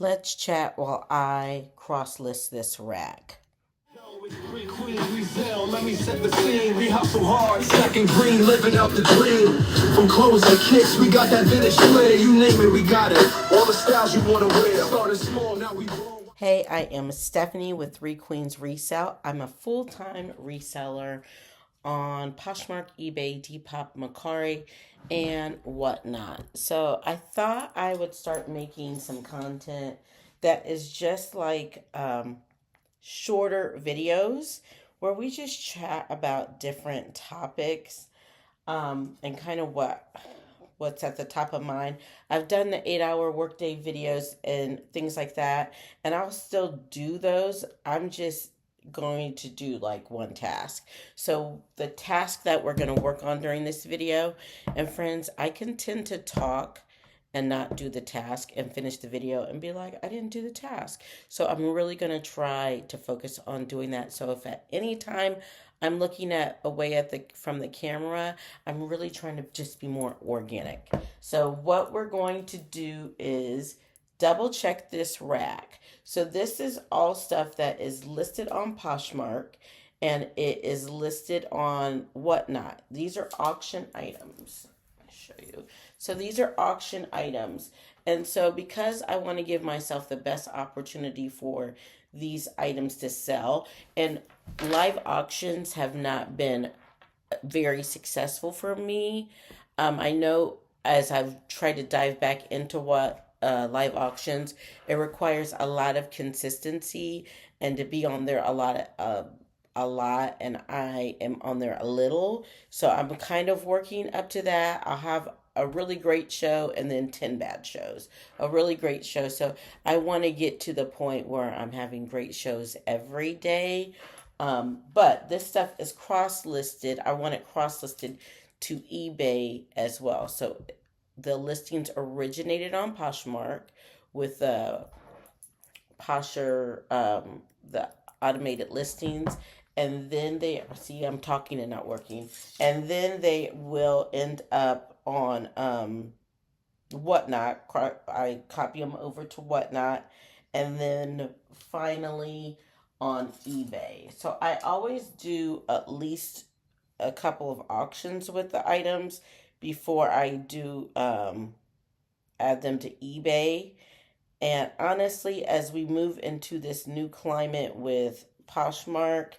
Let's chat while I cross-list this rack. Three queens, resell, let me set the scene. We hustle hard, stacking green, living out the dream. From clothes to kicks, we got that vintage flair. You name it, we got it. All the styles you wanna wear. Started small, now we grow. Hey, I am Stephanie with Three Queens Resell. I'm a full-time reseller on Poshmark, eBay, Depop, Mercari, and whatnot. So I thought I would start making some content that is just like shorter videos where we just chat about different topics and kind of what's at the top of mind. I've done the 8-hour workday videos and things like that, and I'll still do those. I'm just going to do like one task. So the task that we're going to work on during this video, and friends, I can tend to talk and not do the task and finish the video and be like, I didn't do the task. So I'm really going to try to focus on doing that. So if at any time I'm looking at away at the from the camera, I'm really trying to just be more organic. So what we're going to do is double check this rack. So this is all stuff that is listed on Poshmark and it is listed on Whatnot. These are auction items. I'll show you. So these are auction items. And so because I want to give myself the best opportunity for these items to sell, and live auctions have not been very successful for me. I know as I've tried to dive back into what live auctions, it requires a lot of consistency and to be on there a lot, and I am on there a little. So I'm kind of working up to that. I'll have a really great show and then 10 bad shows. A really great show. So I want to get to the point where I'm having great shows every day. But this stuff is cross listed. I want it cross listed to eBay as well. So the listings originated on Poshmark with Posher, the automated listings, and then they see I'm talking and not working, and then they will end up on Whatnot. I copy them over to Whatnot, and then finally on eBay. So I always do at least a couple of auctions with the items before I do add them to eBay. And honestly, as we move into this new climate with Poshmark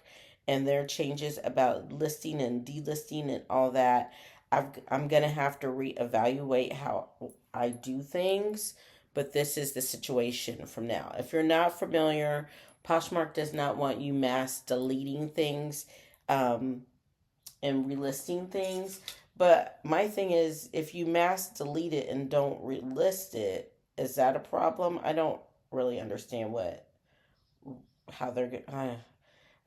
and their changes about listing and delisting and all that, I'm going to have to reevaluate how I do things. But this is the situation from now. If you're not familiar, Poshmark does not want you mass deleting things and relisting things. But my thing is, if you mass delete it and don't relist it, is that a problem? I don't really understand how they're.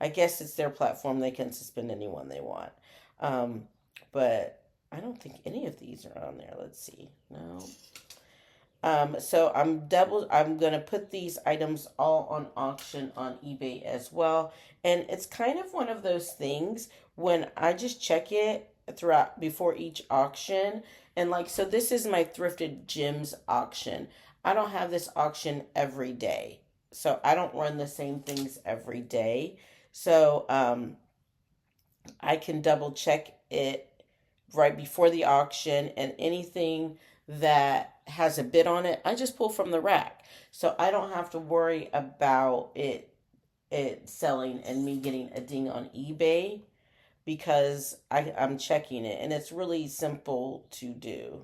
I guess it's their platform; they can suspend anyone they want. Um, but I don't think any of these are on there. Let's see. No. So I'm gonna put these items all on auction on eBay as well. And it's kind of one of those things when I just check it throughout before each auction. And like, so this is my thrifted gems auction. I don't have this auction every day. So I don't run the same things every day. So I can double check it right before the auction, and anything that has a bid on it, I just pull from the rack. So I don't have to worry about it selling and me getting a ding on eBay because I'm checking it, and it's really simple to do.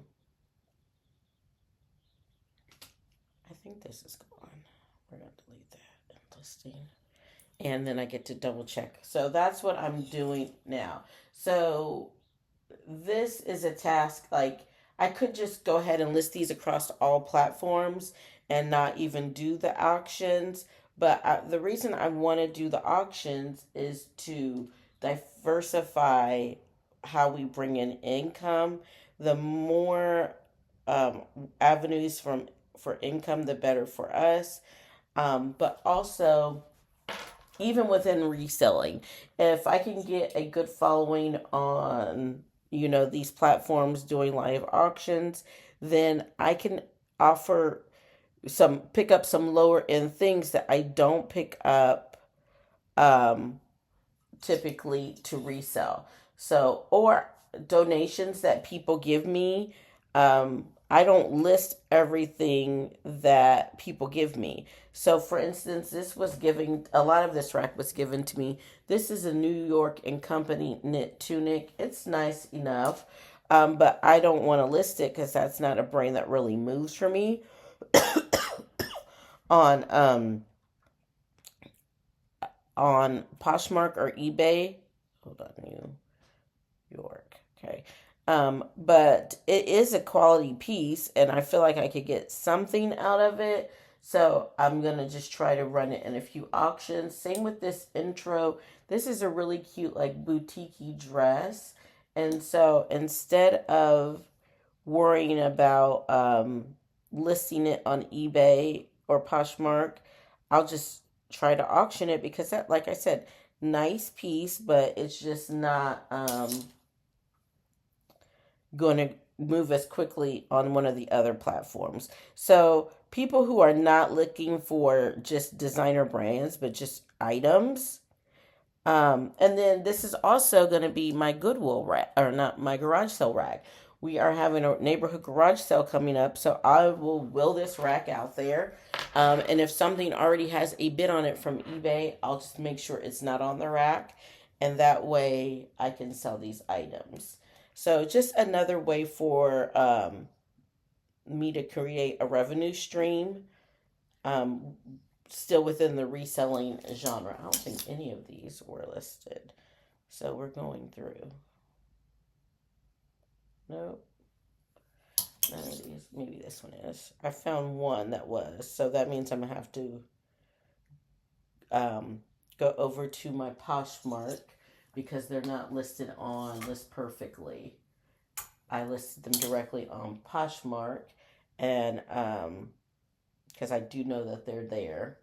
I think this is gone. We're going to delete that listing. And then I get to double check. So that's what I'm doing now. So this is a task like I could just go ahead and list these across all platforms and not even do the auctions. But the reason I want to do the auctions is to diversify how we bring in income. The more avenues for income, the better for us. But also, even within reselling, if I can get a good following on these platforms doing live auctions, then I can offer pick up some lower end things that I don't pick up um, typically to resell. So, or donations that people give me. I don't list everything that people give me. So, for instance, this was giving a lot of this rack was given to me. This is a New York and Company knit tunic. It's nice enough, but I don't want to list it because that's not a brand that really moves for me on on Poshmark or eBay. Hold on, New York. Okay. But it is a quality piece, and I feel like I could get something out of it. So I'm going to just try to run it in a few auctions. Same with this intro. This is a really cute, like, boutique dress. And so instead of worrying about listing it on eBay or Poshmark, I'll just try to auction it because that, like I said, nice piece, but it's just not going to move as quickly on one of the other platforms. So people who are not looking for just designer brands, but just items. And then this is also going to be my Goodwill rack, or not my garage sale rack. We are having a neighborhood garage sale coming up, so I will this rack out there. And if something already has a bid on it from eBay, I'll just make sure it's not on the rack, and that way I can sell these items. So just another way for me to create a revenue stream, um, still within the reselling genre. I don't think any of these were listed. So we're going through. Nope. None of these. Maybe this one is. I found one that was. So that means I'm going to have to go over to my Poshmark because they're not listed on List Perfectly. I listed them directly on Poshmark, and because I do know that they're there,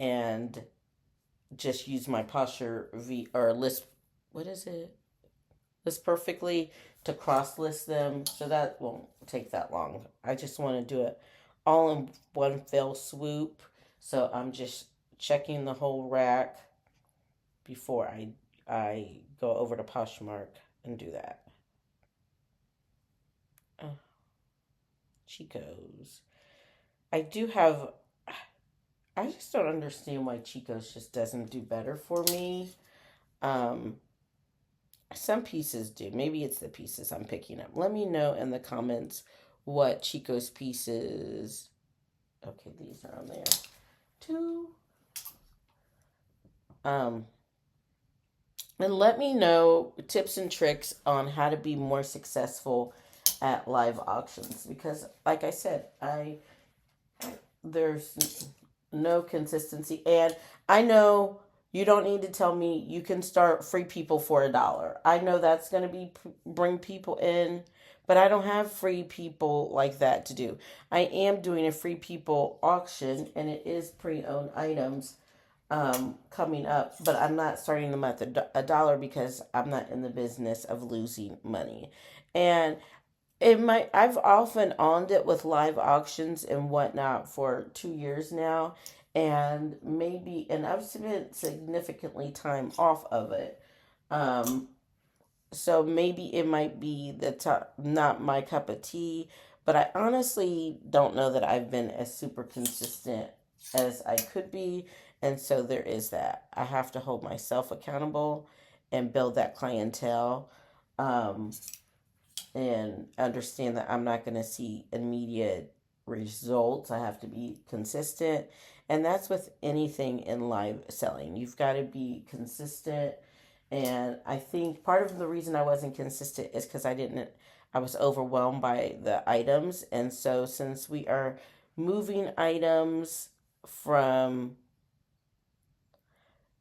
and just use my posture v or list. What is it? List Perfectly to cross list them, so that won't take that long. I just want to do it all in one fell swoop. So I'm just checking the whole rack before I go over to Poshmark and do that. Chico's. I do have. I just don't understand why Chico's just doesn't do better for me. Um, some pieces do. Maybe it's the pieces I'm picking up. Let me know in the comments what Chico's pieces. Okay, these are on there too. And let me know tips and tricks on how to be more successful at live auctions because, like I said, there's no consistency, and I know you don't need to tell me you can start free people for $1. I know that's going to be bring people in, but I don't have free people like that to do. I am doing a free people auction, and it is pre-owned items coming up, but I'm not starting them at $1 because I'm not in the business of losing money. And it might I've often owned it with live auctions and whatnot for 2 years now, and I've spent significantly time off of it. Um, so maybe it might be not my cup of tea, but I honestly don't know that I've been as super consistent as I could be, and so there is that. I have to hold myself accountable and build that clientele. Um, and understand that I'm not going to see immediate results. I have to be consistent. And that's with anything in live selling. You've got to be consistent. And I think part of the reason I wasn't consistent is because I was overwhelmed by the items. And so since we are moving items from,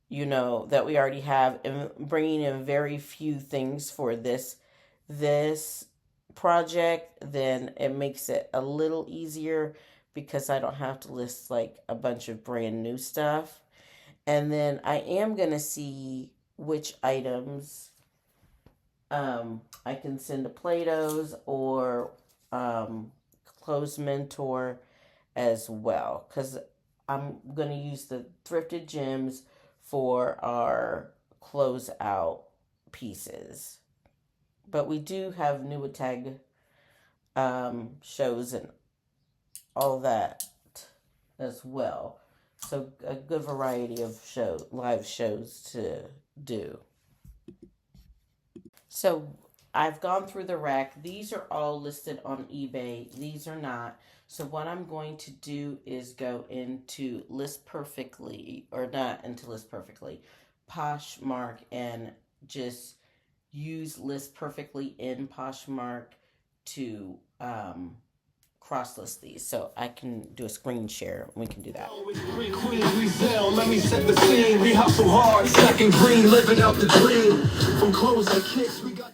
that we already have and bringing in very few things for this project, then it makes it a little easier because I don't have to list like a bunch of brand new stuff. And then I am going to see which items I can send to Plato's or Close Mentor as well, because I'm going to use the thrifted gems for our closeout pieces. But we do have new tag shows and all that as well. So a good variety of live shows to do. So I've gone through the rack. These are all listed on eBay. These are not. So what I'm going to do is go into List Perfectly, or not into List Perfectly, Poshmark, and just use List Perfectly in Poshmark to cross list these. So I can do a screen share. We can do that. Let me set the scene. We hustle hard, second green, living out the dream. From clothes like kicks, we got